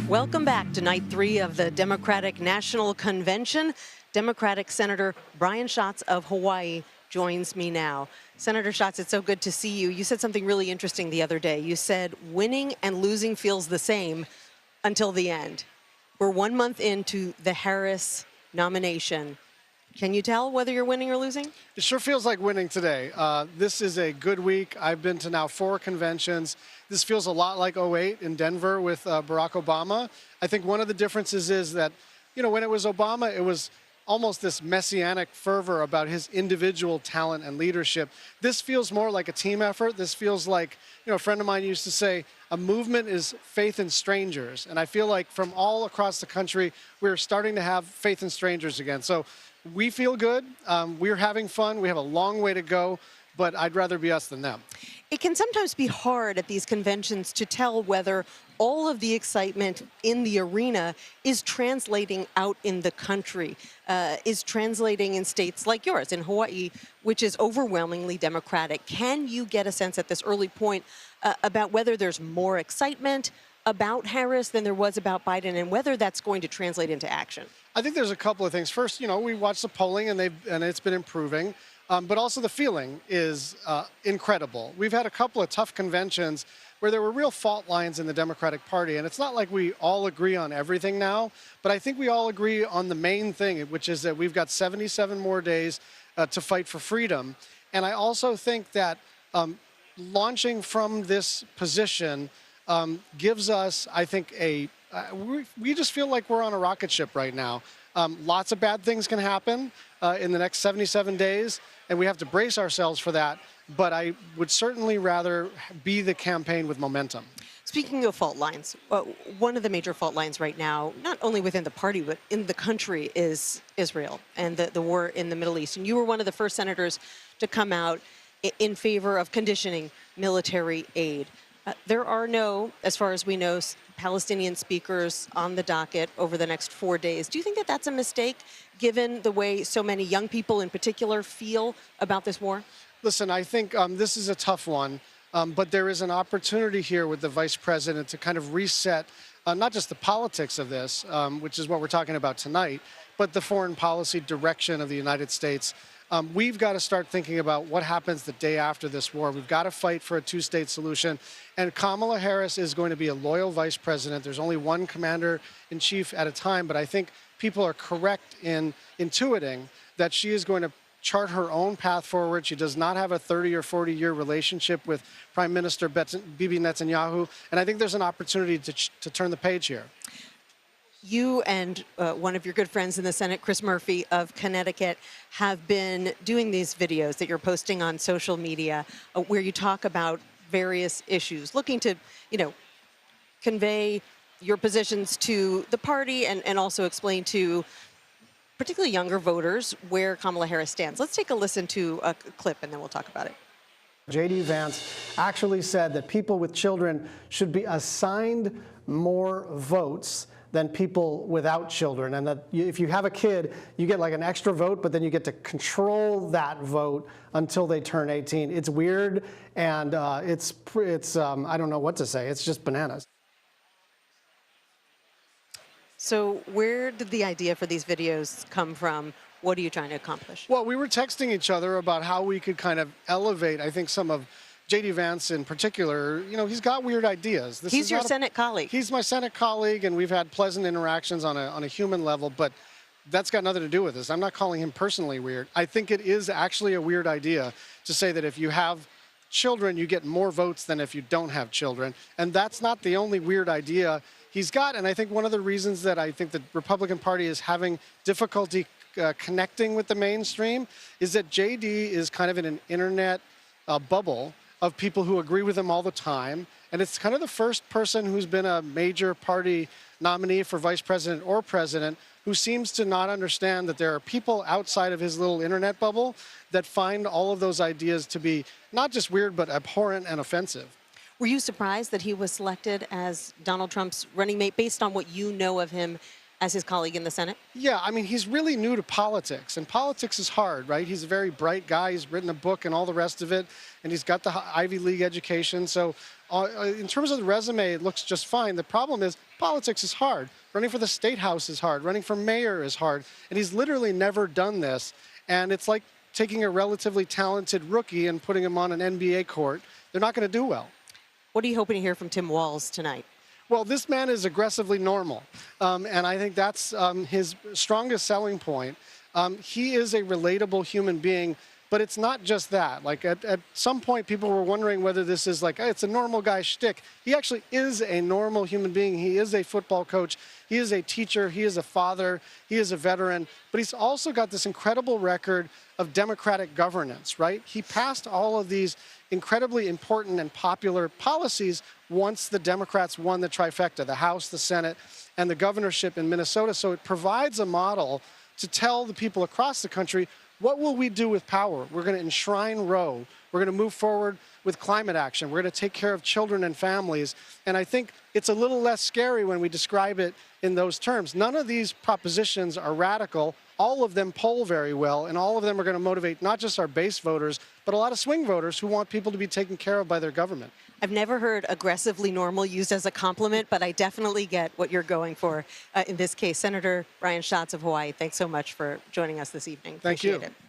Welcome back to night 3 of the Democratic National Convention. Democratic Senator Brian Schatz of Hawaii joins me now. Senator Schatz, it's so good to see you. You said something really interesting the other day. You said winning and losing feels the same until the end. We're 1 month into the Harris nomination. Can you tell whether you're winning or losing? It sure feels like winning today. This is a good week. I've been to now 4 conventions. This feels a lot like '08 in Denver with Barack Obama. I think one of the differences is that, when it was Obama, it was almost this messianic fervor about his individual talent and leadership. This feels more like a team effort. This feels like, a friend of mine used to say, a movement is faith in strangers. And I feel like from all across the country, we're starting to have faith in strangers again. So we feel good. We're having fun. We have a long way to go, but I'd rather be us than them. It can sometimes be hard at these conventions to tell whether all of the excitement in the arena is translating out in the country, is translating in states like yours, in Hawaii, which is overwhelmingly Democratic. Can you get a sense at this early point about whether there's more excitement about Harris than there was about Biden, and whether that's going to translate into action? I think there's a couple of things. First, we watched the polling and it's been improving. But also the feeling is incredible. We've had a couple of tough conventions where there were real fault lines in the Democratic Party. And it's not like we all agree on everything now, but I think we all agree on the main thing, which is that we've got 77 more days to fight for freedom. And I also think that launching from this position gives us, I think, we just feel like we're on a rocket ship right now. Lots of bad things can happen in the next 77 days, and we have to brace ourselves for that. But I would certainly rather be the campaign with momentum. Speaking of fault lines, one of the major fault lines right now, not only within the party, but in the country, is Israel and the war in the Middle East. And you were one of the first senators to come out in favor of conditioning military aid. There are no, as far as we know, Palestinian speakers on the docket over the next 4 days. Do you think that that's a mistake, given the way so many young people in particular feel about this war? Listen, I think this is a tough one, but there is an opportunity here with the vice president to kind of reset not just the politics of this, which is what we're talking about tonight, but the foreign policy direction of the United States. We've got to start thinking about what happens the day after this war. We've got to fight for a 2-state solution. And Kamala Harris is going to be a loyal vice president. There's only one commander-in-chief at a time, but I think people are correct in intuiting that she is going to chart her own path forward. She does not have a 30 or 40-year relationship with Prime Minister Bibi Netanyahu. And I think there's an opportunity to turn the page here. You and one of your good friends in the Senate, Chris Murphy of Connecticut, have been doing these videos that you're posting on social media where you talk about various issues, looking to, convey your positions to the party and also explain to particularly younger voters where Kamala Harris stands. Let's take a listen to a clip and then we'll talk about it. JD Vance actually said that people with children should be assigned more votes than people without children, and that if you have a kid, you get like an extra vote, but then you get to control that vote until they turn 18. It's weird, and it's I don't know what to say. It's just bananas. So where did the idea for these videos come from? What are you trying to accomplish? Well, we were texting each other about how we could kind of elevate, I think, some of JD Vance in particular. He's got weird ideas. He's your Senate colleague. He's my Senate colleague, and we've had pleasant interactions on a human level, but that's got nothing to do with this. I'm not calling him personally weird. I think it is actually a weird idea to say that if you have children, you get more votes than if you don't have children. And that's not the only weird idea he's got. And I think one of the reasons that I think the Republican Party is having difficulty connecting with the mainstream is that JD is kind of in an internet bubble of people who agree with him all the time. And it's kind of the first person who's been a major party nominee for vice president or president who seems to not understand that there are people outside of his little internet bubble that find all of those ideas to be not just weird, but abhorrent and offensive. Were you surprised that he was selected as Donald Trump's running mate based on what you know of him as his colleague in the Senate? Yeah, I mean, he's really new to politics, and politics is hard, right? He's a very bright guy. He's written a book and all the rest of it, and he's got the Ivy League education. So in terms of the resume, it looks just fine. The problem is politics is hard. Running for the state house is hard. Running for mayor is hard. And he's literally never done this. And it's like taking a relatively talented rookie and putting him on an NBA court. They're not going to do well. What are you hoping to hear from Tim Walz tonight? Well, this man is aggressively normal, and I think that's his strongest selling point. He is a relatable human being, but it's not just that. Like at some point, people were wondering whether this is like, it's a normal guy shtick. He actually is a normal human being. He is a football coach. He is a teacher. He is a father. He is a veteran. But he's also got this incredible record of democratic governance, right? He passed all of these incredibly important and popular policies once the Democrats won the trifecta, the House, the Senate, and the governorship in Minnesota. So it provides a model to tell the people across the country, what will we do with power? We're going to enshrine Roe. We're going to move forward with climate action. We're going to take care of children and families. And I think it's a little less scary when we describe it in those terms. None of these propositions are radical. All of them poll very well, and all of them are going to motivate not just our base voters, but a lot of swing voters who want people to be taken care of by their government. I've never heard aggressively normal used as a compliment, but I definitely get what you're going for in this case. Senator Brian Schatz of Hawaii, thanks so much for joining us this evening. Thank you. Appreciate it.